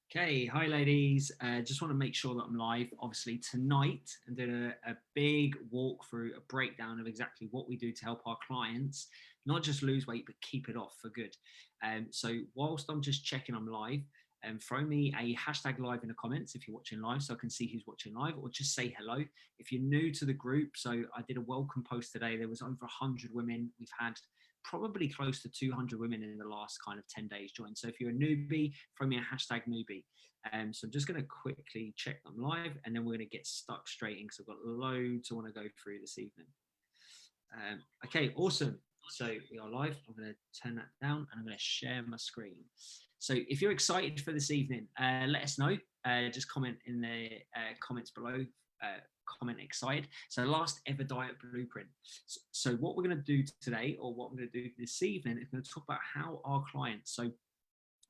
Okay, hi ladies. Just want to make sure that I'm live. Obviously, tonight I'm doing a big walkthrough, a breakdown of exactly what we do to help our clients not just lose weight, but keep it off for good. So, whilst I'm just checking I'm live, throw me a hashtag live in the comments if you're watching live so I can see who's watching live, or just say hello. If you're new to the group, so I did a welcome post today. There was over 100 women. We've had probably close to 200 women in the last kind of 10 days join. So if you're a newbie, throw me a hashtag newbie. So I'm just going to quickly check them live, and then we're going to get stuck straight in because I've got loads I want to go through this evening. Okay, awesome. So we are live. I'm going to turn that down and I'm going to share my screen. So if you're excited for this evening, let us know. Just comment in the comments below. Comment excited. So last ever diet blueprint. So what we're going to do today, or what I'm going to do this evening, is going to talk about how our clients. So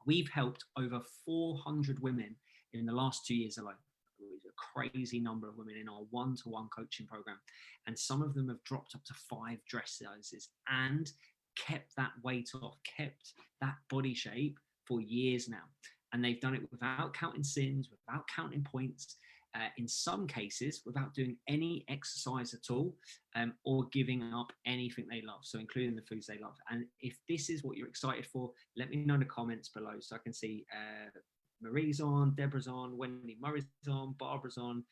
we've helped over 400 women in the last 2 years alone. It's a crazy number of women in our one-to-one coaching program, and some of them have dropped up to 5 dress sizes and kept that weight off, kept that body shape for years now. And they've done it without counting sins, without counting points, in some cases without doing any exercise at all, or giving up anything they love, so including the foods they love. And if this is what you're excited for, let me know in the comments below so I can see Marie's on, Deborah's on, Wendy Murray's on, Barbara's on.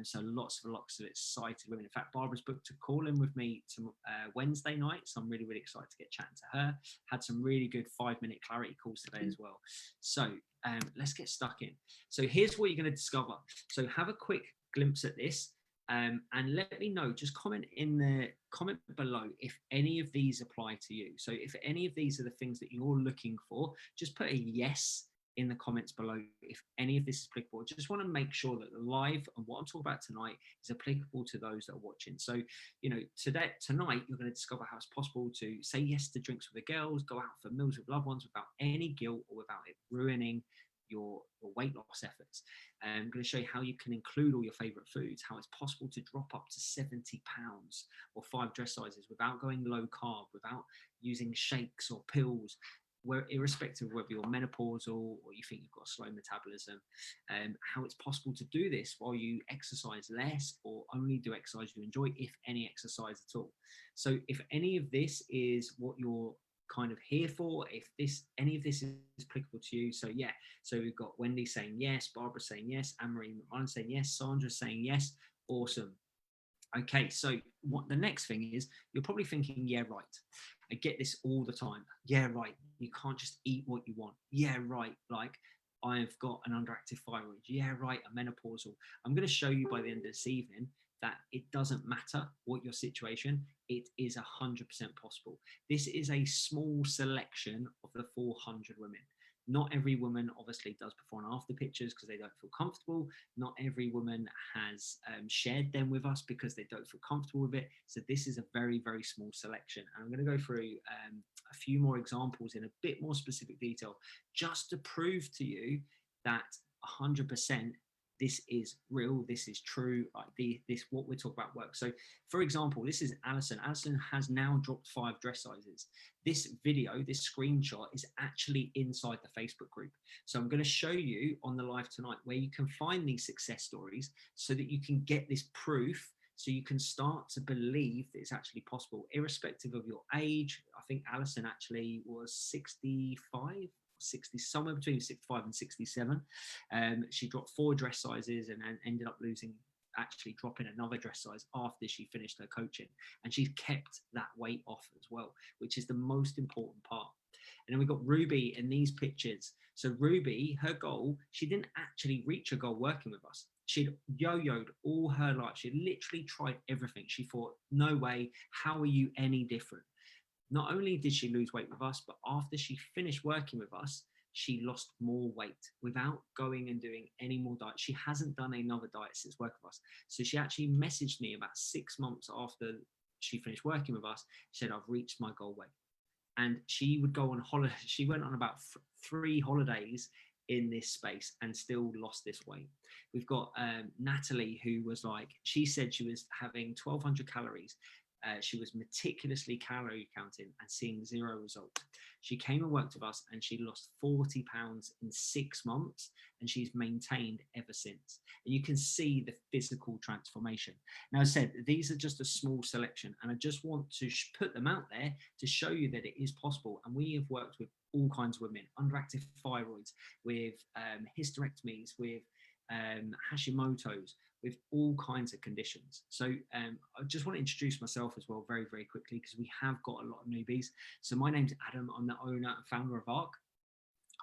So lots of excited women. In fact, Barbara's booked a call in with me to Wednesday night, so I'm really excited to get chatting to her. Had some really good 5-minute clarity calls today as well. So let's get stuck in. So here's what you're going to discover. So have a quick glimpse at this, and let me know. Just comment in the comment below if any of these apply to you. So if any of these are the things that you're looking for, just put a yes in the comments below if any of this is applicable. Just want to make sure that the live and what I'm talking about tonight is applicable to those that are watching. So, you know, tonight you're going to discover how it's possible to say yes to drinks with the girls, go out for meals with loved ones without any guilt or without it ruining your weight loss efforts. I'm going to show you how you can include all your favorite foods, how it's possible to drop up to 70 pounds or 5 dress sizes without going low carb, without using shakes or pills, irrespective of whether you're menopausal or you think you've got a slow metabolism, how it's possible to do this while you exercise less or only do exercise you enjoy, if any exercise at all. So if any of this is what you're kind of here for, if any of this is applicable to you, so yeah, so we've got Wendy saying yes, Barbara saying yes, Anne-Marie McMahon saying yes, Sandra saying yes. Awesome. Okay, so what the next thing is, you're probably thinking, yeah, right. I get this all the time. Yeah, right. You can't just eat what you want. Yeah, right. Like, I've got an underactive thyroid. Yeah, right. I'm menopausal. I'm going to show you by the end of this evening that it doesn't matter what your situation, it is 100% possible. This is a small selection of the 400 women. Not every woman obviously does before and after pictures because they don't feel comfortable. Not every woman has shared them with us because they don't feel comfortable with it. So this is a very small selection. And I'm going to go through a few more examples in a bit more specific detail, just to prove to you that 100% this is real, this is true, like this what we're talking about works. So for example, this is Alison. Alison has now dropped 5 dress sizes. This video, this screenshot is actually inside the Facebook group. So I'm going to show you on the live tonight where you can find these success stories so that you can get this proof, so you can start to believe that it's actually possible, irrespective of your age. I think Alison actually was 65, 60, somewhere between 65 and 67. She dropped 4 dress sizes and ended up actually dropping another dress size after she finished her coaching, and she's kept that weight off as well, which is the most important part. And then we've got Ruby in these pictures. So Ruby, her goal, she didn't actually reach her goal working with us. She'd yo-yoed all her life. She literally tried everything. She thought, no way, how are you any different? Not only did she lose weight with us, but after she finished working with us, she lost more weight without going and doing any more diet. She hasn't done another diet since working with us. So she actually messaged me about 6 months after she finished working with us. She said, I've reached my goal weight. And she would go on holiday. She went on about 3 holidays in this space and still lost this weight. We've got Natalie, who was like, she said she was having 1,200 calories She was meticulously calorie counting and seeing zero results. She came and worked with us and she lost 40 pounds in 6 months, and she's maintained ever since. And you can see the physical transformation. Now, I said these are just a small selection, and I just want to put them out there to show you that it is possible. And we have worked with all kinds of women, underactive thyroids, with hysterectomies, with Hashimoto's, with all kinds of conditions. So I just want to introduce myself as well very, very quickly, because we have got a lot of newbies. So my name's Adam. I'm the owner and founder of ARC.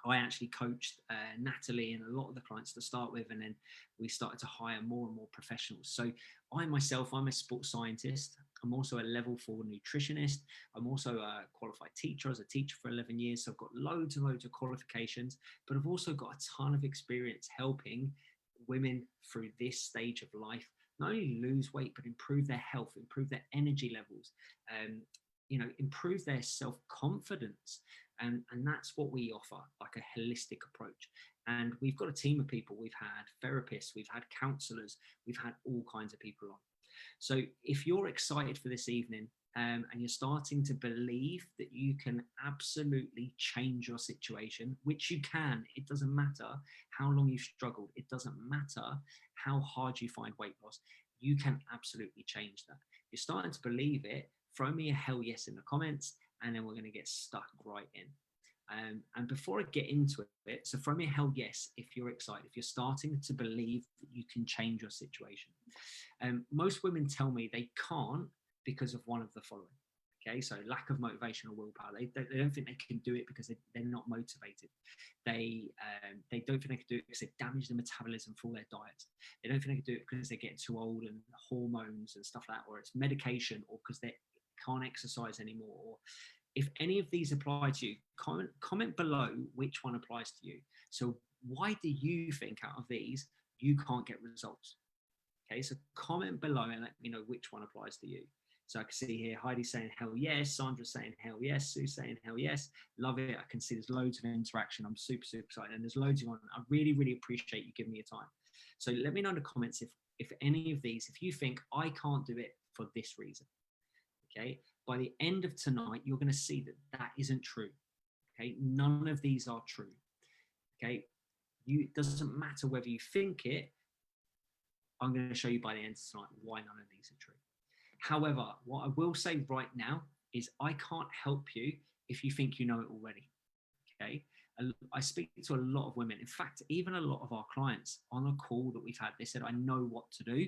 I actually coached Natalie and a lot of the clients to start with, and then we started to hire more and more professionals. So I myself, I'm a sports scientist. I'm also a level 4 nutritionist. I'm also a qualified teacher. I was a teacher for 11 years. So I've got loads and loads of qualifications, but I've also got a ton of experience helping women through this stage of life not only lose weight, but improve their health, improve their energy levels, improve their self-confidence. And that's what we offer, like a holistic approach. And we've got a team of people. We've had therapists, we've had counselors, we've had all kinds of people on. So if you're excited for this evening, and you're starting to believe that you can absolutely change your situation, which you can, it doesn't matter how long you've struggled, it doesn't matter how hard you find weight loss, you can absolutely change that. You're starting to believe it, throw me a hell yes in the comments, and then we're going to get stuck right in. And before I get into it, so throw me a hell yes if you're excited, if you're starting to believe that you can change your situation. Most women tell me they can't because of one of the following. Okay, so lack of motivation or willpower. They don't think they can do it because they're not motivated. They don't think they can do it because they damage the metabolism for their diets. They don't think they can do it because they're getting too old and hormones and stuff like that, or it's medication, or because they can't exercise anymore. Or if any of these apply to you, comment below which one applies to you. So why do you think out of these you can't get results? Okay, so comment below and let me know which one applies to you. So I can see here Heidi saying hell yes, Sandra saying hell yes, Sue saying hell yes. Love it. I can see there's loads of interaction. I'm super, super excited. And there's loads of one. I really, really appreciate you giving me your time. So let me know in the comments if any of these, if you think I can't do it for this reason. Okay, by the end of tonight, you're going to see that that isn't true. Okay, none of these are true. Okay, it doesn't matter whether you think it. I'm going to show you by the end of tonight why none of these are true. However, what I will say right now is I can't help you if you think you know it already. Okay, I speak to a lot of women. In fact, even a lot of our clients on a call that we've had, they said, I know what to do,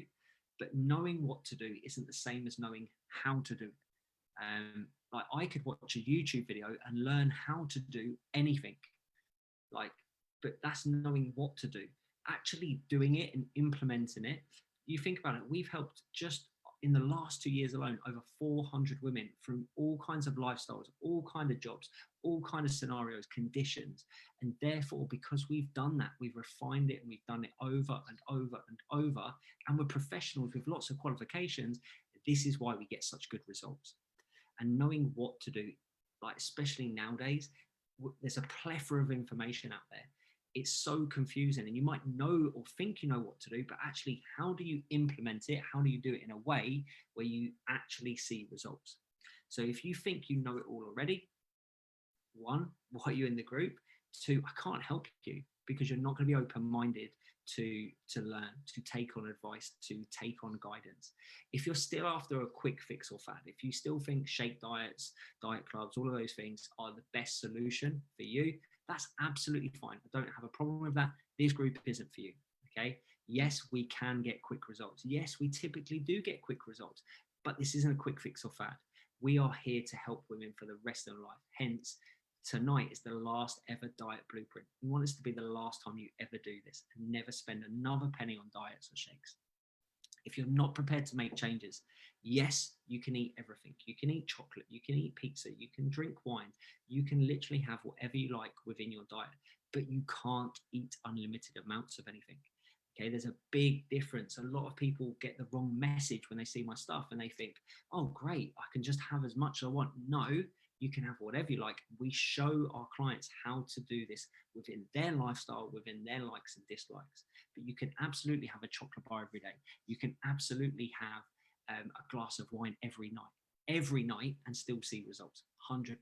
but knowing what to do isn't the same as knowing how to do it. Like I could watch a YouTube video and learn how to do anything, but that's knowing what to do. Actually doing it and implementing it. You think about it, we've helped just in the last 2 years alone over 400 women from all kinds of lifestyles, all kinds of jobs, all kinds of scenarios, conditions. And therefore, because we've done that, we've refined it and we've done it over and over and over, and we're professionals with lots of qualifications. This is why we get such good results. And knowing what to do, like especially nowadays, there's a plethora of information out there. It's so confusing, and you might know or think you know what to do, but actually, how do you implement it? How do you do it in a way where you actually see results? So if you think you know it all already, one, why are you in the group? Two, I can't help you because you're not going to be open-minded to learn, to take on advice, to take on guidance. If you're still after a quick fix or fad, if you still think shake diets, diet clubs, all of those things are the best solution for you, that's absolutely fine. I don't have a problem with that. This group isn't for you, okay? Yes, we can get quick results. Yes, we typically do get quick results, but this isn't a quick fix or fad. We are here to help women for the rest of their life. Hence, tonight is the last ever diet blueprint. We want this to be the last time you ever do this and never spend another penny on diets or shakes. If you're not prepared to make changes, yes, you can eat everything. You can eat chocolate, you can eat pizza, you can drink wine, you can literally have whatever you like within your diet, but you can't eat unlimited amounts of anything. Okay, there's a big difference. A lot of people get the wrong message when they see my stuff and they think, oh, great, I can just have as much as I want. No, you can have whatever you like. We show our clients how to do this within their lifestyle, within their likes and dislikes. But you can absolutely have a chocolate bar every day. You can absolutely have a glass of wine every night. every night and still see results, 100%.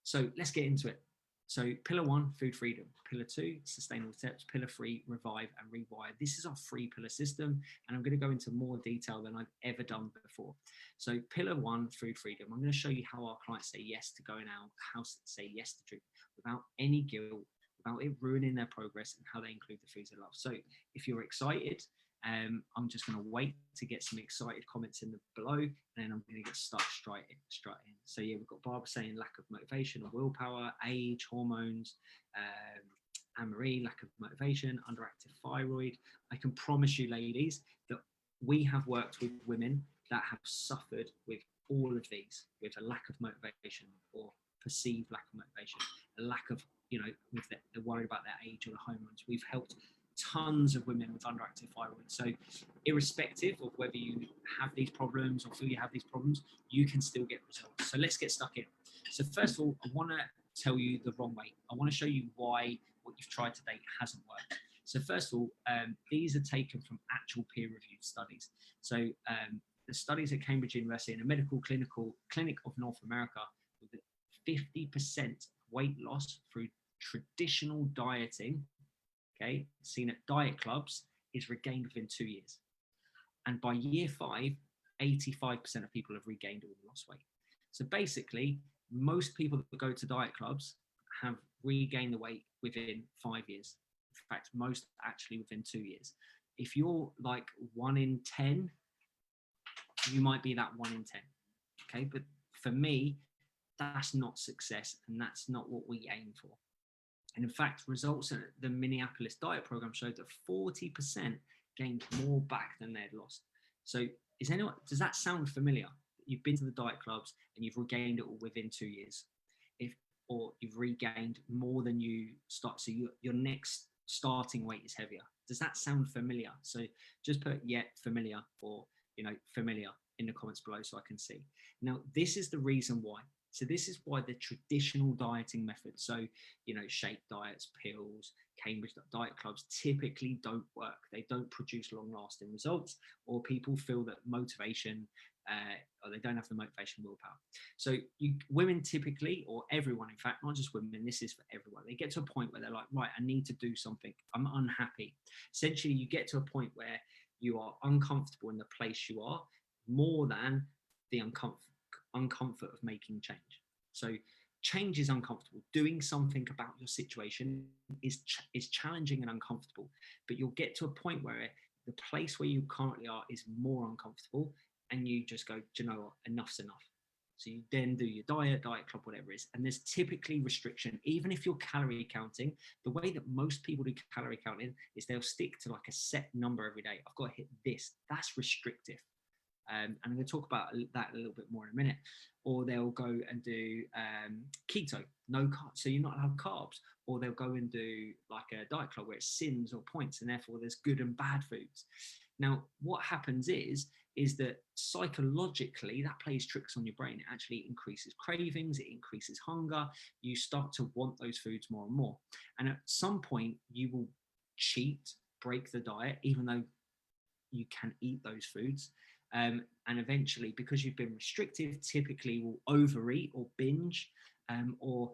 So let's get into it. So pillar 1, food freedom. Pillar 2, sustainable steps. Pillar 3, revive and rewire. This is our 3-pillar system, and I'm going to go into more detail than I've ever done before. So pillar 1, food freedom. I'm going to show you how our clients say yes to going out, how to say yes to drink without any guilt, without it ruining their progress, and how they include the foods they love. So if you're excited, I'm just going to wait to get some excited comments in the below, and then I'm going to get stuck straight in. So yeah, we've got Barbara saying lack of motivation or willpower, age, hormones, Anne-Marie, lack of motivation, underactive thyroid. I can promise you, ladies, that we have worked with women that have suffered with all of these, with a lack of motivation or perceived lack of motivation, a lack of, with they're worried about their age or the hormones. We've helped tons of women with underactive thyroid. So irrespective of whether you have these problems or feel you have these problems, you can still get results. So let's get stuck in. So first of all, I want to tell you the wrong way. I want to show you why what you've tried to date hasn't worked. So first of all, these are taken from actual peer-reviewed studies. So the studies at Cambridge University in a medical clinic of North America, with 50% weight loss through traditional dieting, okay, seen at diet clubs, is regained within 2 years. And by year 5, 85% of people have regained or lost weight. So basically, most people that go to diet clubs have regained the weight within 5 years. In fact, most actually within 2 years. If you're like 1 in 10, you might be that 1 in 10. Okay, but for me, that's not success, and that's not what we aim for. And in fact, results in the Minneapolis diet program showed that 40% gained more back than they had lost. So does that sound familiar? You've been to the diet clubs and you've regained it all within 2 years, or you've regained more than you start. So your next starting weight is heavier. Does that sound familiar? So just put familiar, or familiar in the comments below so I can see. Now, this is the reason why. So this is why the traditional dieting method, so, shake diets, pills, Cambridge diet clubs, typically don't work. They don't produce long-lasting results, or people feel that motivation, or they don't have the motivation willpower. So women typically, or everyone, in fact, not just women, this is for everyone, they get to a point where they're like, right, I need to do something. I'm unhappy. Essentially, you get to a point where you are uncomfortable in the place you are more than the uncomfort of making change. So change is uncomfortable. Doing something about your situation is challenging and uncomfortable, but you'll get to a point where the place where you currently are is more uncomfortable, and you just go, do you know what, enough's enough. So you then do your diet club, whatever it is, and there's typically restriction. Even if you're calorie counting, the way that most people do calorie counting is they'll stick to like a set number every day. I've got to hit this. That's restrictive. And I'm going to talk about that a little bit more in a minute. Or they'll go and do keto, no carbs, so you're not allowed carbs. Or they'll go and do like a diet club where it's sins or points, and therefore there's good and bad foods. Now, what happens is that psychologically that plays tricks on your brain. It actually increases cravings, it increases hunger. You start to want those foods more and more. And at some point you will cheat, break the diet, even though you can eat those foods. And eventually, because you've been restrictive, typically will overeat or binge, or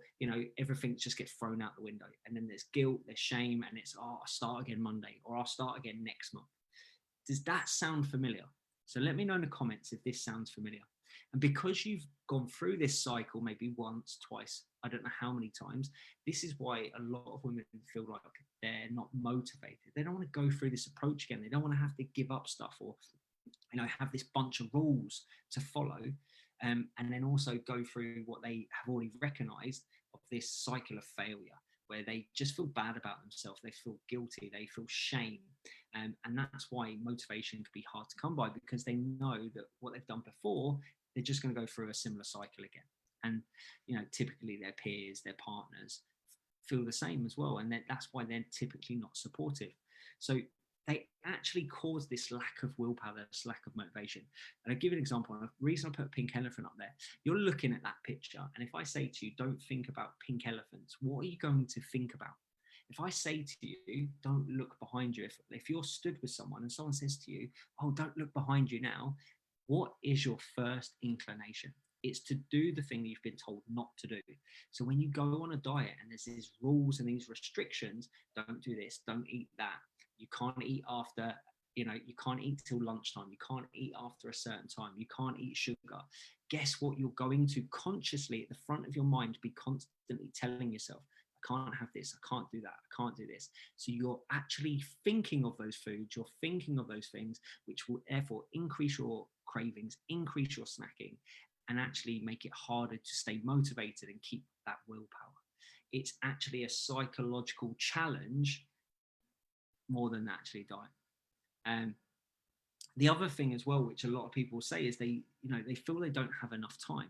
everything just gets thrown out the window. And then there's guilt, there's shame, and it's, I'll start again Monday, or I'll start again next month. Does that sound familiar? So let me know in the comments if this sounds familiar. And because you've gone through this cycle maybe once, twice, I don't know how many times, this is why a lot of women feel like they're not motivated. They don't want to go through this approach again. They don't want to have to give up stuff, or have this bunch of rules to follow, and then also go through what they have already recognized of this cycle of failure, where they just feel bad about themselves, they feel guilty, they feel shame, and that's why motivation can be hard to come by, because they know that what they've done before, they're just going to go through a similar cycle again. And typically their peers, their partners feel the same as well, and that's why they're typically not supportive. So they actually cause this lack of willpower, this lack of motivation. And I'll give you an example. The reason I put a pink elephant up there, you're looking at that picture, and if I say to you, don't think about pink elephants, what are you going to think about? If I say to you, don't look behind you, if you're stood with someone and someone says to you, oh, don't look behind you now, What is your first inclination? It's to do the thing that you've been told not to do. So when you go on a diet and there's these rules and these restrictions, don't do this, don't eat that. You can't eat after, you can't eat till lunchtime. You can't eat after a certain time. You can't eat sugar. Guess what? You're going to consciously at the front of your mind be constantly telling yourself, I can't have this. I can't do that. I can't do this. So you're actually thinking of those foods. You're thinking of those things, which will therefore increase your cravings, increase your snacking, and actually make it harder to stay motivated and keep that willpower. It's actually a psychological challenge more than actually diet. The other thing as well, which a lot of people say, is they feel they don't have enough time.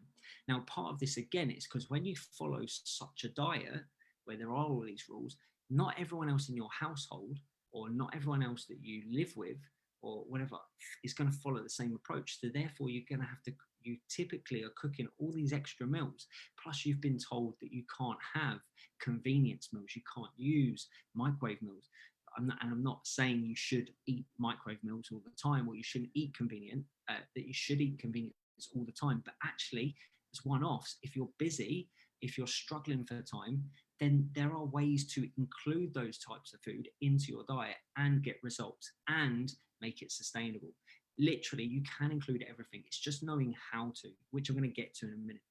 Now, part of this again is because when you follow such a diet where there are all these rules, not everyone else in your household or not everyone else that you live with or whatever is going to follow the same approach. So therefore, you're going to have to, you typically are cooking all these extra meals. Plus, you've been told that you can't have convenience meals. You can't use microwave meals. I'm not saying you should eat microwave meals all the time, or you shouldn't eat that you should eat convenience all the time. But actually, as one-offs, if you're busy, if you're struggling for time, then there are ways to include those types of food into your diet and get results and make it sustainable. Literally, you can include everything. It's just knowing how to, which I'm going to get to in a minute.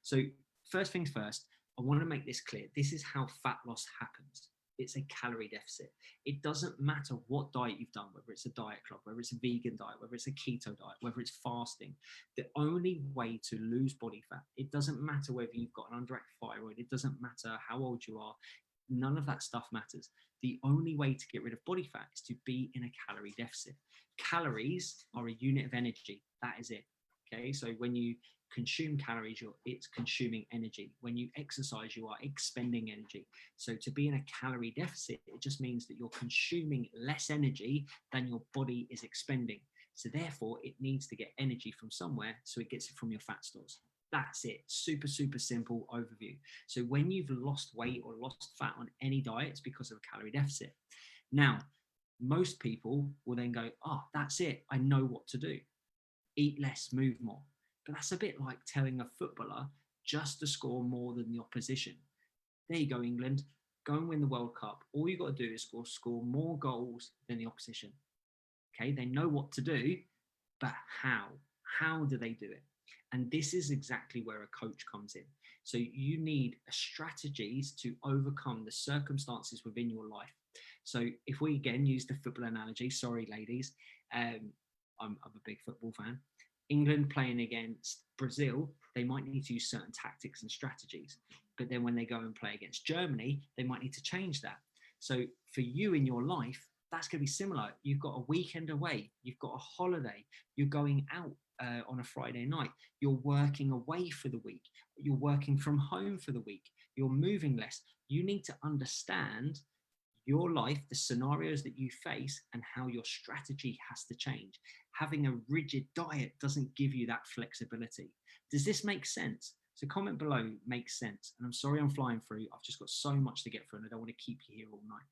So first things first, I want to make this clear. This is how fat loss happens. It's a calorie deficit. It doesn't matter what diet you've done, whether it's a diet club, whether it's a vegan diet, whether it's a keto diet, whether it's fasting. The only way to lose body fat, it doesn't matter whether you've got an underactive thyroid, it doesn't matter how old you are, none of that stuff matters. The only way to get rid of body fat is to be in a calorie deficit. Calories are a unit of energy. That is it. Okay, so when you consume calories, it's consuming energy. When you exercise, you are expending energy. So to be in a calorie deficit, it just means that you're consuming less energy than your body is expending. So therefore, it needs to get energy from somewhere, so it gets it from your fat stores. That's it. Super, super simple overview. So when you've lost weight or lost fat on any diet, it's because of a calorie deficit. Now, most people will then go, oh, that's it. I know what to do. Eat less, move more. But that's a bit like telling a footballer just to score more than the opposition. There you go, England. Go and win the World Cup. All you got to do is score more goals than the opposition. Okay, they know what to do, but how? How do they do it? And this is exactly where a coach comes in. So you need strategies to overcome the circumstances within your life. So if we again use the football analogy, sorry, ladies, I'm a big football fan. England playing against Brazil, they might need to use certain tactics and strategies. But then when they go and play against Germany, they might need to change that. So for you in your life, that's going to be similar. You've got a weekend away. You've got a holiday. You're going out on a Friday night. You're working away for the week. You're working from home for the week. You're moving less. You need to understand your life, the scenarios that you face, and how your strategy has to change. Having a rigid diet doesn't give you that flexibility. Does this make sense? So comment below, makes sense. And I'm sorry I'm flying through. I've just got so much to get through and I don't want to keep you here all night.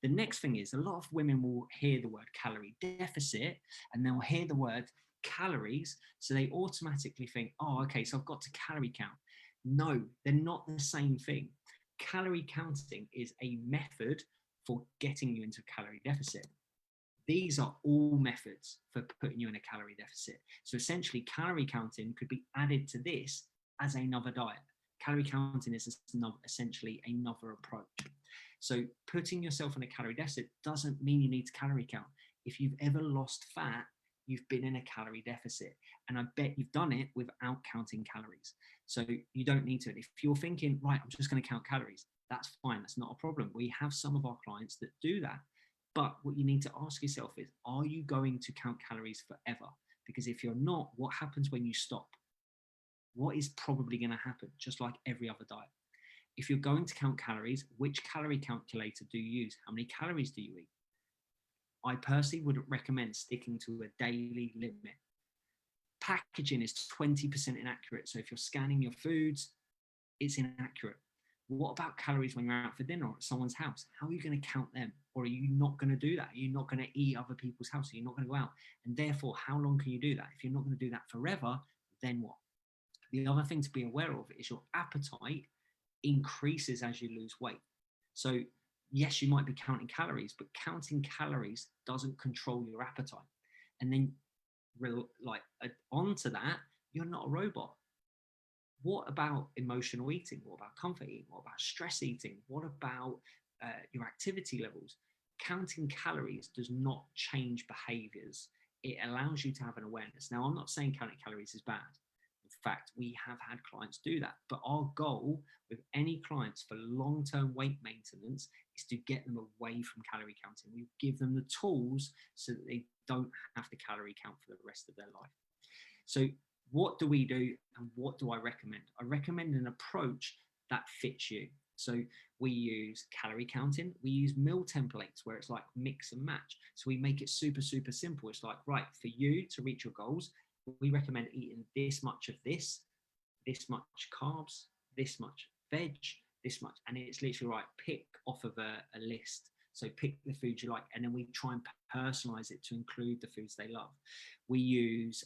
The next thing is a lot of women will hear the word calorie deficit and they'll hear the word calories. So they automatically think, oh, okay, so I've got to calorie count. No, they're not the same thing. Calorie counting is a method for getting you into a calorie deficit. These are all methods for putting you in a calorie deficit. So essentially, calorie counting could be added to this as another diet. Calorie counting is essentially another approach. So putting yourself in a calorie deficit doesn't mean you need to calorie count. If you've ever lost fat, you've been in a calorie deficit. And I bet you've done it without counting calories. So you don't need to. If you're thinking, right, I'm just going to count calories, that's fine. That's not a problem. We have some of our clients that do that. But what you need to ask yourself is, are you going to count calories forever? Because if you're not, what happens when you stop? What is probably going to happen? Just like every other diet. If you're going to count calories, which calorie calculator do you use? How many calories do you eat? I personally would recommend sticking to a daily limit. Packaging is 20% inaccurate. So if you're scanning your foods, it's inaccurate. What about calories when you're out for dinner or at someone's house? How are you going to count them? Or are you not going to do that? Are you not going to eat other people's house? Are you not going to go out? And therefore, how long can you do that? If you're not going to do that forever, then what? The other thing to be aware of is your appetite increases as you lose weight. So yes, you might be counting calories, but counting calories doesn't control your appetite. And then onto that, you're not a robot. What about emotional eating? What about comfort eating? What about stress eating? What about your activity levels? Counting calories does not change behaviors. It allows you to have an awareness. Now, I'm not saying counting calories is bad. In fact, we have had clients do that. But our goal with any clients for long-term weight maintenance is to get them away from calorie counting. We give them the tools so that they don't have to calorie count for the rest of their life. So what do we do and what do I recommend? I recommend an approach that fits you. So we use calorie counting. We use meal templates where it's like mix and match. So we make it super, super simple. It's like, right, for you to reach your goals, we recommend eating this much of this much carbs, this much veg, this much. And it's literally right, pick off of a list. So pick the foods you like, and then we try and personalize it to include the foods they love. We use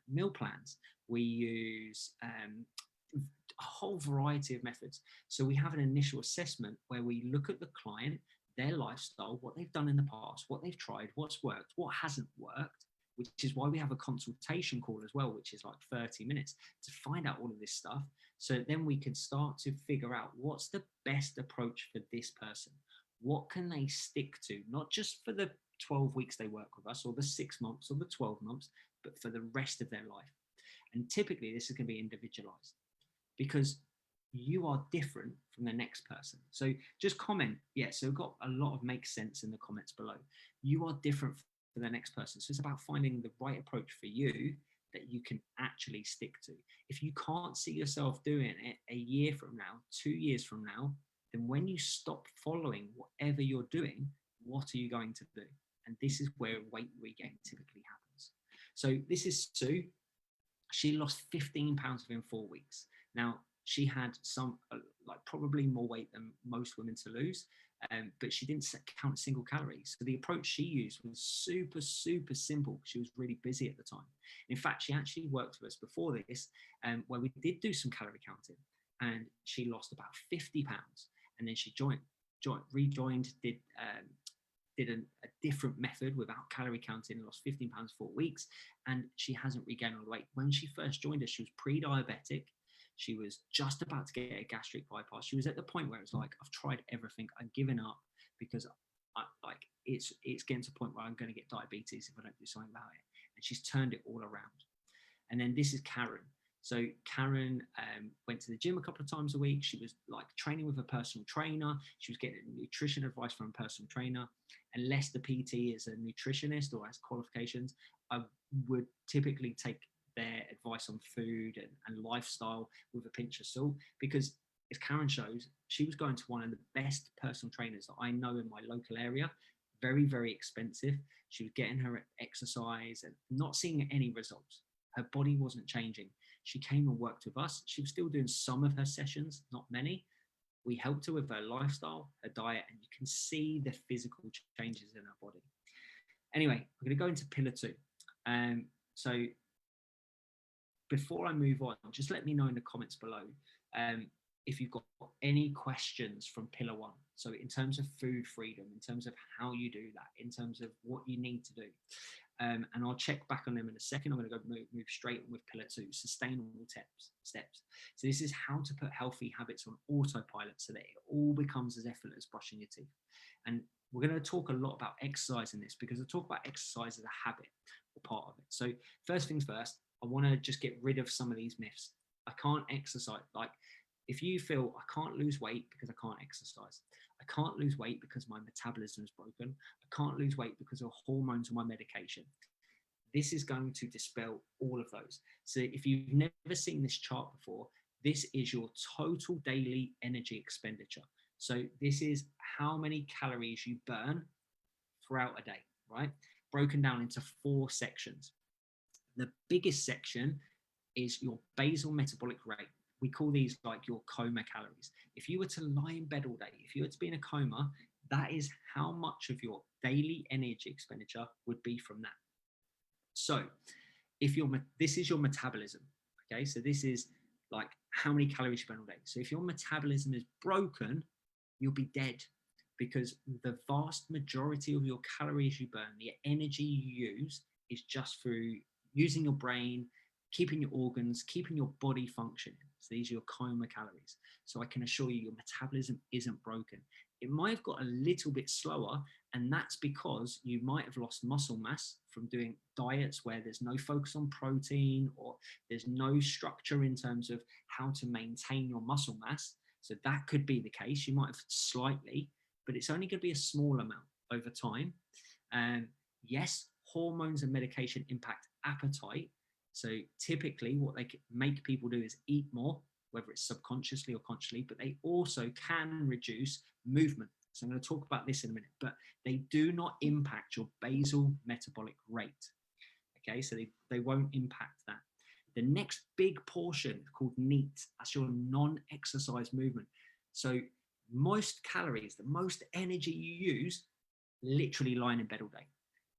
meal plans. We use a whole variety of methods. So we have an initial assessment where we look at the client, their lifestyle, what they've done in the past, what they've tried, what's worked, what hasn't worked, which is why we have a consultation call as well, which is like 30 minutes to find out all of this stuff. So then we can start to figure out what's the best approach for this person. What can they stick to, not just for the 12 weeks they work with us or the 6 months or the 12 months, but for the rest of their life. And typically this is going to be individualized because you are different from the next person. So just comment. Yeah, so we've got a lot of makes sense in the comments below. You are different from the next person. So it's about finding the right approach for you that you can actually stick to. If you can't see yourself doing it a year from now, 2 years from now, then when you stop following whatever you're doing, what are you going to do? And this is where weight regain typically happens. So this is Sue. She lost 15 pounds within 4 weeks. Now, she had some, like probably more weight than most women to lose, but she didn't count a single calorie. So the approach she used was super, super simple. She was really busy at the time. In fact, she actually worked with us before this, where we did do some calorie counting, and she lost about 50 pounds. And then she rejoined, did a different method without calorie counting, lost 15 pounds 4 weeks, and she hasn't regained all the weight. When she first joined us, she was pre-diabetic. She was just about to get a gastric bypass. She was at the point where it was like, I've tried everything. I've given up because it's getting to a point where I'm going to get diabetes if I don't do something about it. And she's turned it all around. And then this is Karen. So Karen went to the gym a couple of times a week. She was like training with a personal trainer. She was getting nutrition advice from a personal trainer. Unless the PT is a nutritionist or has qualifications, I would typically take their advice on food and lifestyle with a pinch of salt, because as Karen shows, she was going to one of the best personal trainers that I know in my local area. Very, very expensive. She was getting her exercise and not seeing any results. Her body wasn't changing. She came and worked with us. She was still doing some of her sessions, not many. We helped her with her lifestyle, her diet, and you can see the physical changes in her body. Anyway, I'm going to go into pillar 2. So before I move on, just let me know in the comments below if you've got any questions from pillar 1. So in terms of food freedom, in terms of how you do that, in terms of what you need to do. And I'll check back on them in a second. I'm going to go move straight on with pillar 2, sustainable steps. So this is how to put healthy habits on autopilot so that it all becomes as effortless as brushing your teeth. And we're going to talk a lot about exercise in this, because I talk about exercise as a habit or part of it. So first things first, I want to just get rid of some of these myths. I can't exercise. Like if you feel I can't lose weight because I can't exercise, I can't lose weight because my metabolism is broken, I can't lose weight because of hormones or my medication, this is going to dispel all of those. So if you've never seen this chart before, this is your total daily energy expenditure. So this is how many calories you burn throughout a day, right? Broken down into 4 sections. The biggest section is your basal metabolic rate. we call these like your coma calories. If you were to lie in bed all day, if you were to be in a coma, that is how much of your daily energy expenditure would be from that. So if this is your metabolism, okay? So this is like how many calories you burn all day. So if your metabolism is broken, you'll be dead, because the vast majority of your calories you burn, the energy you use, is just through using your brain, keeping your organs, keeping your body functioning. So these are your coma calories. So I can assure you your metabolism isn't broken. It might have got a little bit slower, and that's because you might have lost muscle mass from doing diets where there's no focus on protein, or there's no structure in terms of how to maintain your muscle mass. So that could be the case. You might have slightly, but it's only going to be a small amount over time. Yes, hormones and medication impact appetite. So typically what they make people do is eat more, whether it's subconsciously or consciously, but they also can reduce movement. So I'm going to talk about this in a minute, but they do not impact your basal metabolic rate. Okay, so they won't impact that. The next big portion called NEAT, that's your non-exercise movement. So most calories, the most energy you use, literally lying in bed all day.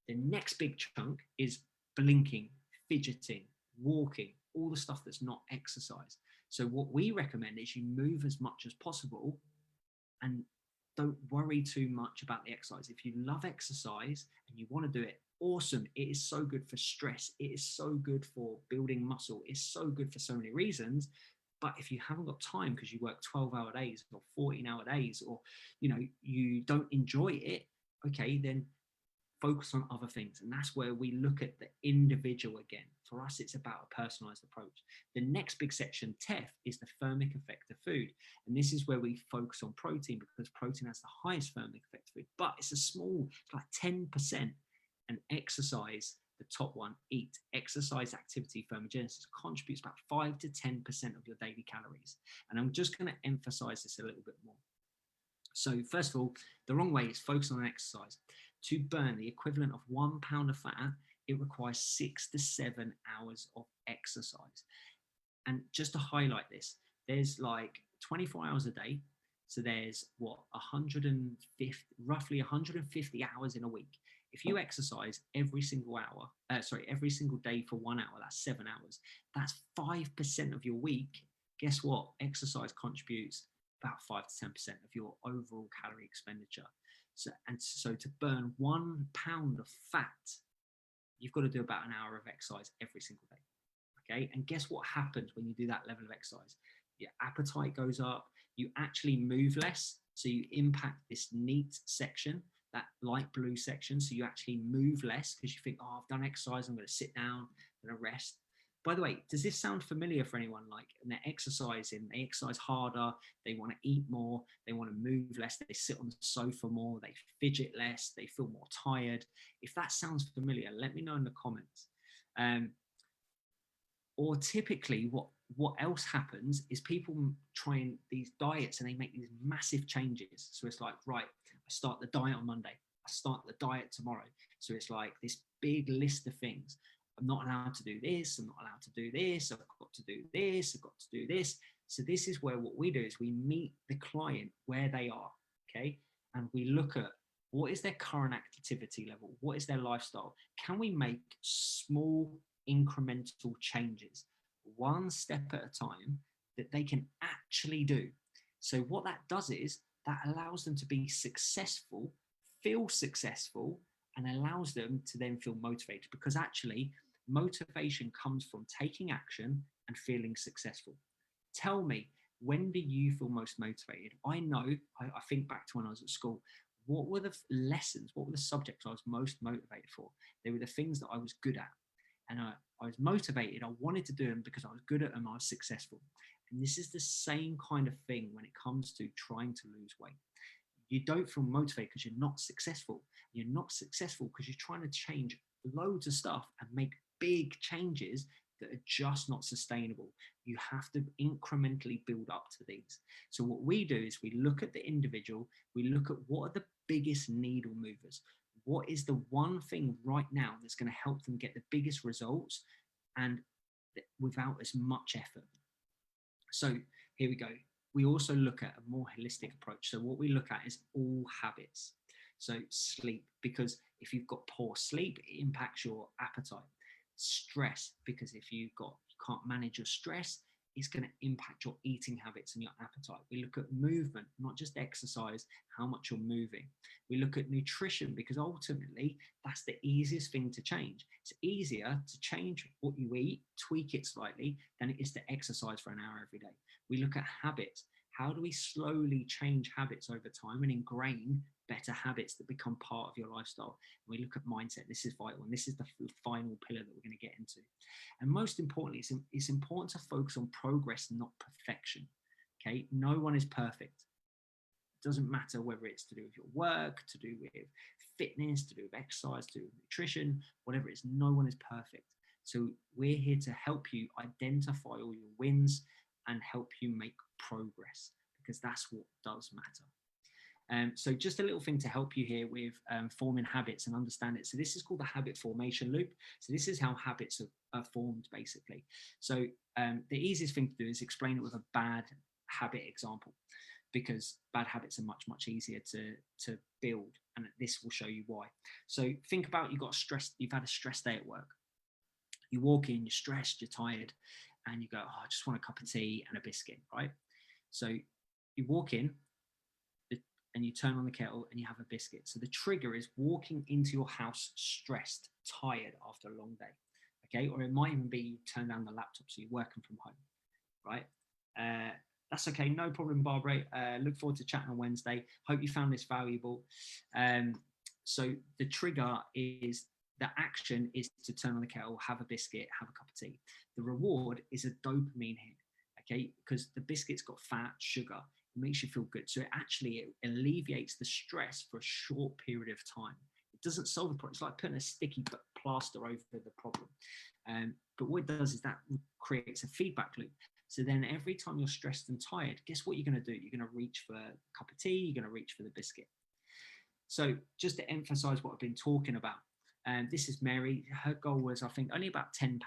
The next big chunk is blinking, fidgeting, walking, all the stuff that's not exercise. So what we recommend is you move as much as possible and don't worry too much about the exercise. If you love exercise and you want to do it, awesome. It is so good for stress. It is so good for building muscle. It's so good for so many reasons. But if you haven't got time because you work 12-hour days or 14-hour days, or you don't enjoy it, okay, then focus on other things. And that's where we look at the individual again. For us, it's about a personalized approach. The next big section, TEF, is the thermic effect of food. And this is where we focus on protein, because protein has the highest thermic effect of food, but it's it's like 10%. And exercise, the top one, EAT, exercise activity thermogenesis, contributes about 5 to 10% of your daily calories. And I'm just going to emphasize this a little bit more. So first of all, the wrong way is focus on exercise. To burn the equivalent of 1 pound of fat, it requires 6 to 7 hours of exercise. And just to highlight this, there's like 24 hours a day. So there's roughly 150 hours in a week. If you exercise every single day for 1 hour, that's 7 hours. That's 5% of your week. Guess what? Exercise contributes about 5 to 10% of your overall calorie expenditure. So to burn 1 pound of fat, you've got to do about an hour of exercise every single day. Okay. And guess what happens when you do that level of exercise? Your appetite goes up. You actually move less. So you impact this NEAT section, that light blue section. So you actually move less because you think, oh, I've done exercise. I'm going to sit down, I'm going to rest. By the way, does this sound familiar for anyone? Like, and they're exercising, they exercise harder, they want to eat more, they want to move less, they sit on the sofa more, they fidget less, they feel more tired. If that sounds familiar, let me know in the comments. Or typically what else happens is people try these diets and they make these massive changes. So it's like, right, I start the diet on Monday, I start the diet tomorrow. So it's like this big list of things. I'm not allowed to do this, I'm not allowed to do this, I've got to do this, I've got to do this. So this is where what we do is we meet the client where they are, okay? And we look at what is their current activity level, what is their lifestyle? Can we make small incremental changes, one step at a time, that they can actually do? So what that does is that allows them to be successful, feel successful, and allows them to then feel motivated, because actually motivation comes from taking action and feeling successful. Tell me, when do you feel most motivated? I know, I think back to when I was at school, what were the lessons, what were the subjects I was most motivated for? They were the things that I was good at. And I was motivated, I wanted to do them because I was good at them, I was successful. And this is the same kind of thing when it comes to trying to lose weight. You don't feel motivated because you're not successful. You're not successful because you're trying to change loads of stuff and make big changes that are just not sustainable. You have to incrementally build up to these. So what we do is we look at the individual, we look at what are the biggest needle movers. What is the one thing right now that's going to help them get the biggest results and without as much effort? So here we go. We also look at a more holistic approach. So what we look at is all habits. So sleep, because if you've got poor sleep, it impacts your appetite. Stress, because if you can't manage your stress, it's going to impact your eating habits and your appetite. We look at movement, not just exercise, how much you're moving. We look at nutrition, because ultimately that's the easiest thing to change. It's easier to change what you eat, tweak it slightly, than it is to exercise for an hour every day. We look at habits. How do we slowly change habits over time and ingrain better habits that become part of your lifestyle? And we look at mindset. This is vital. And this is the final pillar that we're going to get into. And most importantly, it's important to focus on progress, not perfection. Okay. No one is perfect. It doesn't matter whether it's to do with your work, to do with fitness, to do with exercise, to do with nutrition, whatever it is. No one is perfect. So we're here to help you identify all your wins and help you make progress, because that's what does matter. So just a little thing to help you here with forming habits and understand it. So this is called the habit formation loop. So this is how habits are formed, basically. So the easiest thing to do is explain it with a bad habit example, because bad habits are much, much easier to build. And this will show you why. So think about you've had a stress day at work. You walk in, you're stressed, you're tired, and you go, oh, I just want a cup of tea and a biscuit, right? So you walk in and you turn on the kettle and you have a biscuit. So the trigger is walking into your house stressed, tired after a long day, okay? Or it might even be you turn down the laptop, so you're working from home, right? That's okay, no problem, Barbara. Look forward to chatting on Wednesday. Hope you found this valuable. So the trigger is, the action is to turn on the kettle, have a biscuit, have a cup of tea. The reward is a dopamine hit, okay? Because the biscuit's got fat, sugar, it makes you feel good. So it alleviates the stress for a short period of time. It doesn't solve the problem. It's like putting a sticky plaster over the problem. But what it does is that creates a feedback loop. So then every time you're stressed and tired, guess what you're going to do? You're going to reach for a cup of tea, you're going to reach for the biscuit. So just to emphasize what I've been talking about, this is Mary. Her goal was, I think, only about £10,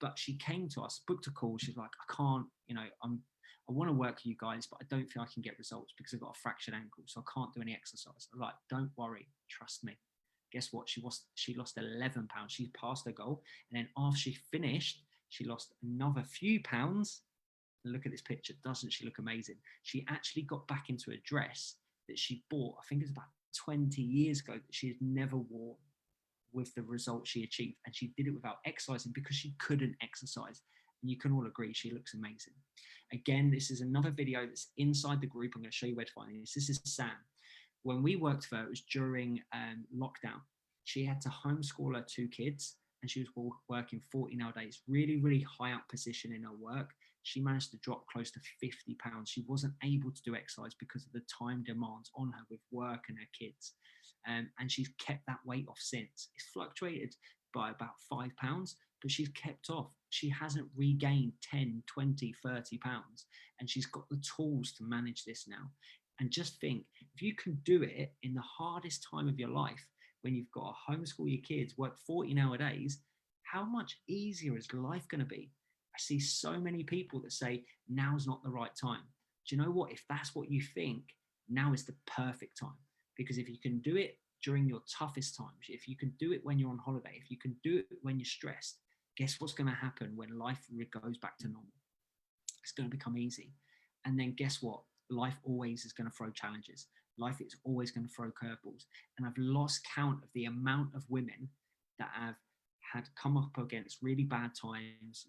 but she came to us, booked a call. She's like, I can't, I want to work with you guys, but I don't feel I can get results because I've got a fractured ankle, so I can't do any exercise. I'm like, don't worry, trust me. Guess what? She lost £11. She passed her goal, and then after she finished, she lost another few pounds. And look at this picture. Doesn't she look amazing? She actually got back into a dress that she bought, I think it was about 20 years ago, that she had never worn, with the result she achieved. And she did it without exercising because she couldn't exercise. And you can all agree she looks amazing. Again, this is another video that's inside the group. I'm going to show you where to find this. This is Sam. When we worked for her, it was during lockdown. She had to homeschool her 2 kids, and she was working 40 days, really, really high up position in her work. She managed to drop close to £50. She wasn't able to do exercise because of the time demands on her with work and her kids. And she's kept that weight off since. It's fluctuated by about £5, but she's kept off. She hasn't regained 10, 20, £30, and she's got the tools to manage this now. And just think, if you can do it in the hardest time of your life, when you've got to homeschool your kids, work 40 days, how much easier is life going to be? I see so many people that say, now's not the right time. Do you know what? If that's what you think, now is the perfect time. Because if you can do it during your toughest times, if you can do it when you're on holiday, if you can do it when you're stressed, guess what's going to happen when life goes back to normal? It's going to become easy. And then guess what? Life always is going to throw challenges. Life is always going to throw curveballs. And I've lost count of the amount of women that have had come up against really bad times,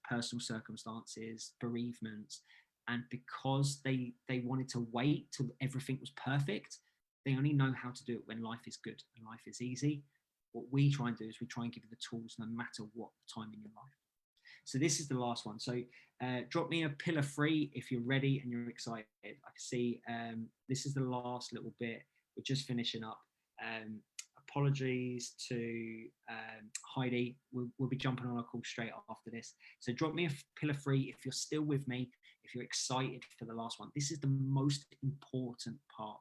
personal circumstances, bereavements. And because they wanted to wait till everything was perfect, they only know how to do it when life is good and life is easy. What we try and do is we try and give you the tools no matter what time in your life. So this is the last one. So drop me a pillar 3 if you're ready and you're excited. I can see this is the last little bit. We're just finishing up. Apologies to Heidi. We'll be jumping on a call straight after this. So drop me a pillar 3 if you're still with me, if you're excited for the last one. This is the most important part.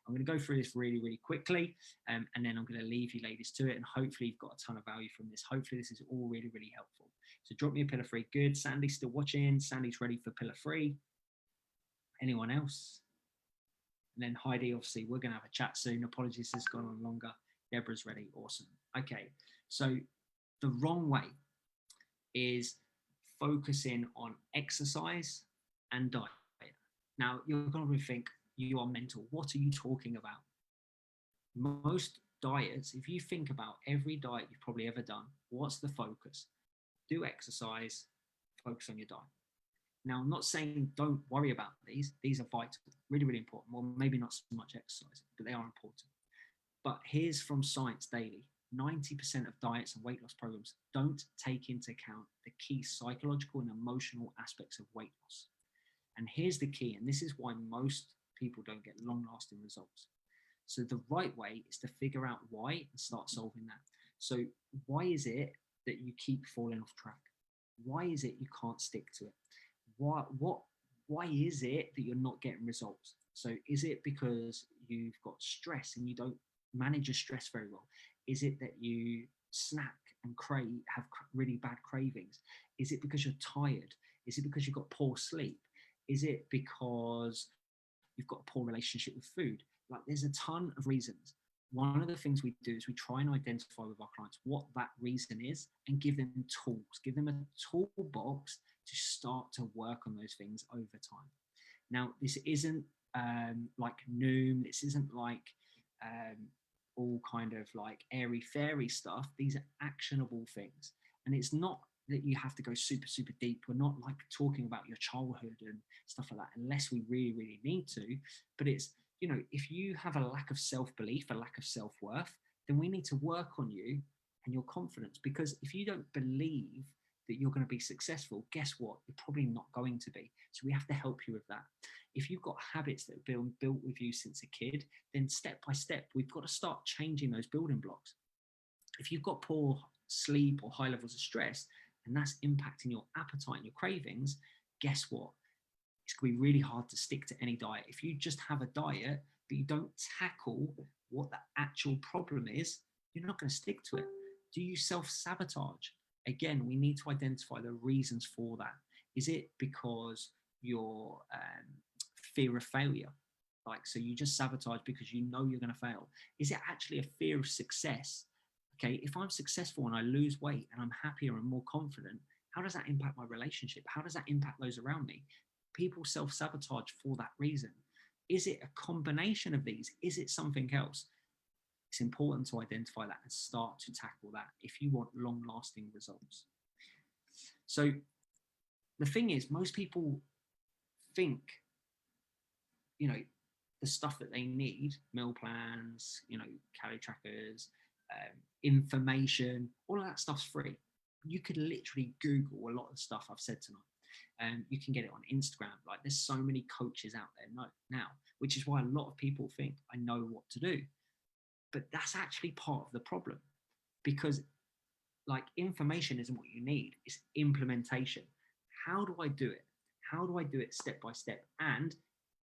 I'm going to go through this really, really quickly, and then I'm going to leave you ladies to it, and hopefully you've got a ton of value from this. Hopefully this is all really, really helpful. So drop me a pillar 3. Good. Sandy's still watching. Sandy's ready for pillar 3. Anyone else? And then Heidi, obviously, we're going to have a chat soon. Apologies, this has gone on longer. Deborah's ready. Awesome. Okay. So the wrong way is focusing on exercise and diet. Now, you're going to think you are mental. What are you talking about? Most diets, if you think about every diet you've probably ever done, what's the focus? Do exercise, focus on your diet. Now, I'm not saying don't worry about these. These are vital, really, really important. Well, maybe not so much exercise, but they are important. But here's from Science Daily. 90% of diets and weight loss programs don't take into account the key psychological and emotional aspects of weight loss. And here's the key, and this is why most people don't get long-lasting results. So the right way is to figure out why and start solving that. So why is it that you keep falling off track? Why is it you can't stick to it? Why is it that you're not getting results? So is it because you've got stress and you don't manage your stress very well? Is it that you snack and have really bad cravings? Is it because you're tired? Is it because you've got poor sleep? Is it because you've got a poor relationship with food? Like, there's a ton of reasons. One of the things we do is we try and identify with our clients what that reason is and give them tools, give them a toolbox to start to work on those things over time. Now, this isn't like Noom. This isn't like all kind of like airy fairy stuff. These are actionable things. And it's not that you have to go super, super deep. We're not like talking about your childhood and stuff like that, unless we really, really need to. But it's, you know, if you have a lack of self-belief, a lack of self-worth, then we need to work on you and your confidence. Because if you don't believe that you're going to be successful, guess what? You're probably not going to be. So we have to help you with that. If you've got habits that have been built with you since a kid, then step by step, we've got to start changing those building blocks. If you've got poor sleep or high levels of stress, and that's impacting your appetite and your cravings, guess what? It's going to be really hard to stick to any diet. If you just have a diet, but you don't tackle what the actual problem is, you're not going to stick to it. Do you self-sabotage? Again, we need to identify the reasons for that. Is it because your fear of failure? Like, so you just sabotage because you know you're going to fail. Is it actually a fear of success? Okay, if I'm successful and I lose weight and I'm happier and more confident, how does that impact my relationship? How does that impact those around me? People self-sabotage for that reason. Is it a combination of these? Is it something else? It's important to identify that and start to tackle that if you want long-lasting results. So the thing is, most people think, you know, the stuff that they need, meal plans, you know, calorie trackers, information, all of that stuff's free. You could literally Google a lot of the stuff I've said tonight. And you can get it on Instagram. Like, there's so many coaches out there now, which is why a lot of people think I know what to do. But that's actually part of the problem, because like, information isn't what you need, it's implementation. How do I do it? How do I do it step by step? And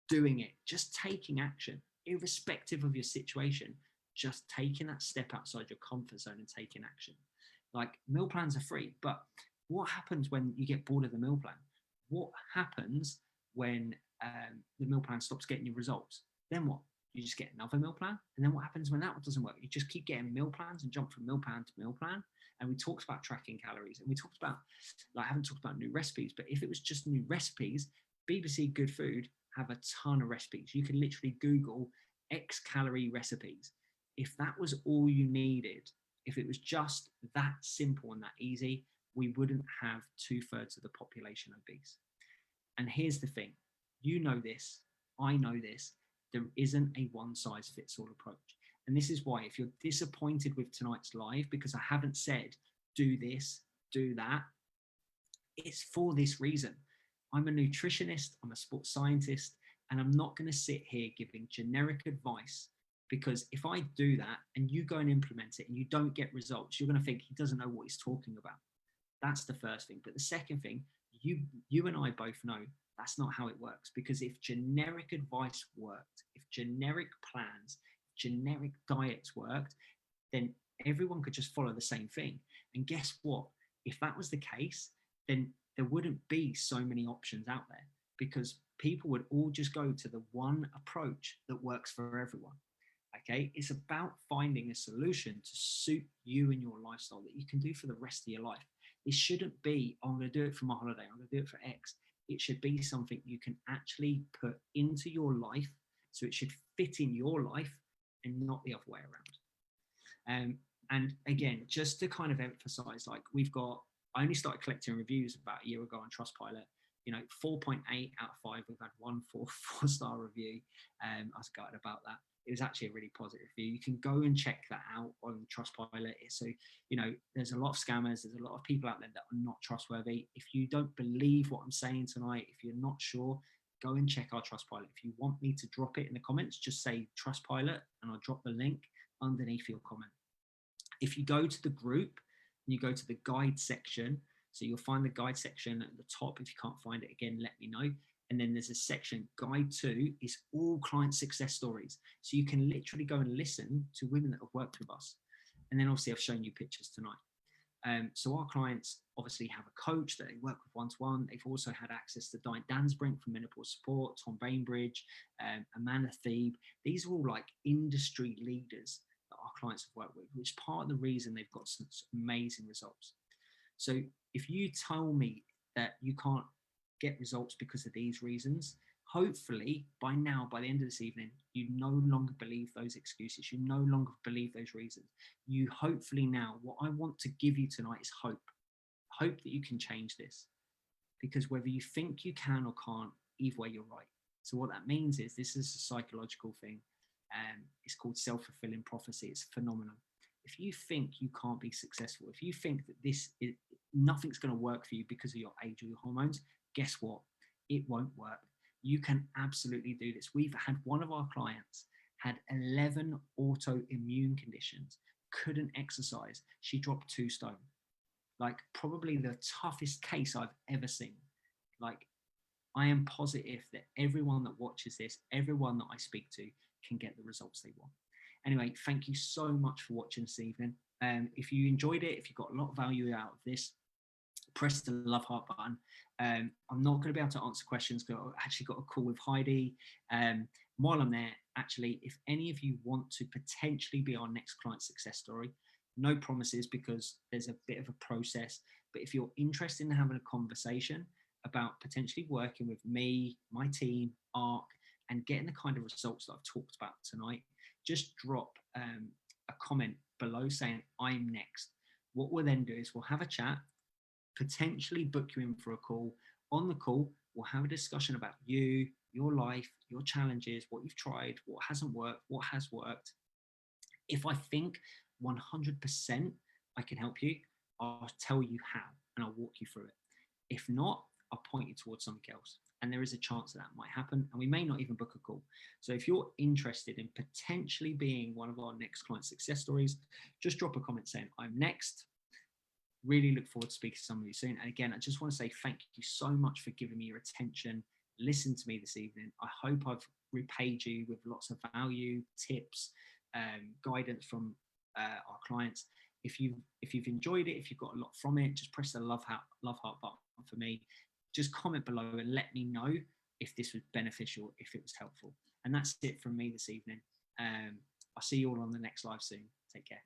doing it, just taking action, irrespective of your situation, just taking that step outside your comfort zone and taking action. Like, meal plans are free, but what happens when you get bored of the meal plan? What happens when the meal plan stops getting you results? Then what? You just get another meal plan. And then what happens when that one doesn't work? You just keep getting meal plans and jump from meal plan to meal plan. And we talked about tracking calories, and we talked about, like, I haven't talked about new recipes, but if it was just new recipes, BBC Good Food have a ton of recipes. You can literally Google X calorie recipes. If that was all you needed, if it was just that simple and that easy, we wouldn't have 2/3 of the population obese. And here's the thing, you know this, I know this, there isn't a one size fits all approach. And this is why, if you're disappointed with tonight's live because I haven't said do this, do that, it's for this reason. I'm a nutritionist, I'm a sports scientist, and I'm not going to sit here giving generic advice, because if I do that and you go and implement it and you don't get results, you're going to think he doesn't know what he's talking about. That's the first thing. But the second thing, you and I both know that's not how it works, because if generic advice worked, if generic plans, generic diets worked, then everyone could just follow the same thing. And guess what? If that was the case, then there wouldn't be so many options out there, because people would all just go to the one approach that works for everyone. Okay, it's about finding a solution to suit you and your lifestyle that you can do for the rest of your life. It shouldn't be, oh, I'm going to do it for my holiday, I'm going to do it for X. It should be something you can actually put into your life, so it should fit in your life and not the other way around. And again, just to kind of emphasize, like, I only started collecting reviews about a year ago on Trustpilot. 4.8 out of 5. We've had one four-star review. I was gutted about that. It was actually a really positive review. You can go and check that out on Trustpilot. So, there's a lot of scammers. There's a lot of people out there that are not trustworthy. If you don't believe what I'm saying tonight, if you're not sure, go and check our Trustpilot. If you want me to drop it in the comments, just say Trustpilot and I'll drop the link underneath your comment. If you go to the group and you go to the guide section, so you'll find the guide section at the top. If you can't find it, again, let me know. And then there's a section, guide 2 is all client success stories. So you can literally go and listen to women that have worked with us. And then obviously I've shown you pictures tonight. So our clients obviously have a coach that they work with one-to-one. They've also had access to Diane Dansbrink from Menopause Support, Tom Bainbridge, Amanda Thebe. These are all like industry leaders that our clients have worked with, which is part of the reason they've got some amazing results. So if you tell me that you can't get results because of these reasons, hopefully by now, by the end of this evening, you no longer believe those excuses. You no longer believe those reasons. You hopefully now, what I want to give you tonight is hope. Hope that you can change this, because whether you think you can or can't, either way, you're right. So what that means is, this is a psychological thing. It's called self-fulfilling prophecy. It's phenomenal. If you think you can't be successful, if you think that nothing's going to work for you because of your age or your hormones, guess what? It won't work. You can absolutely do this. We've had one of our clients had 11 autoimmune conditions, couldn't exercise. She dropped 2 stone. Like, probably the toughest case I've ever seen. Like, I am positive that everyone that watches this, everyone that I speak to, can get the results they want. Anyway, thank you so much for watching this evening. If you enjoyed it, if you got a lot of value out of this, press the love heart button. I'm not going to be able to answer questions because I've actually got a call with Heidi. While I'm there, actually, if any of you want to potentially be our next client success story, no promises because there's a bit of a process. But if you're interested in having a conversation about potentially working with me, my team, ARC, and getting the kind of results that I've talked about tonight, just drop a comment below saying I'm next. What we'll then do is we'll have a chat, potentially book you in for a call. On the call, we'll have a discussion about you, your life, your challenges, what you've tried, what hasn't worked, what has worked. If I think 100% I can help you, I'll tell you how and I'll walk you through it. If not, I'll point you towards something else. And there is a chance that might happen, and we may not even book a call. So if you're interested in potentially being one of our next client success stories, just drop a comment saying I'm next. Really look forward to speaking to some of you soon. And again, I just want to say thank you so much for giving me your attention. Listen to me this evening. I hope I've repaid you with lots of value, tips, guidance from our clients. If you've enjoyed it, if you've got a lot from it, just press the love heart button for me. Just comment below and let me know if this was beneficial, if it was helpful. And that's it from me this evening. I'll see you all on the next live soon. Take care.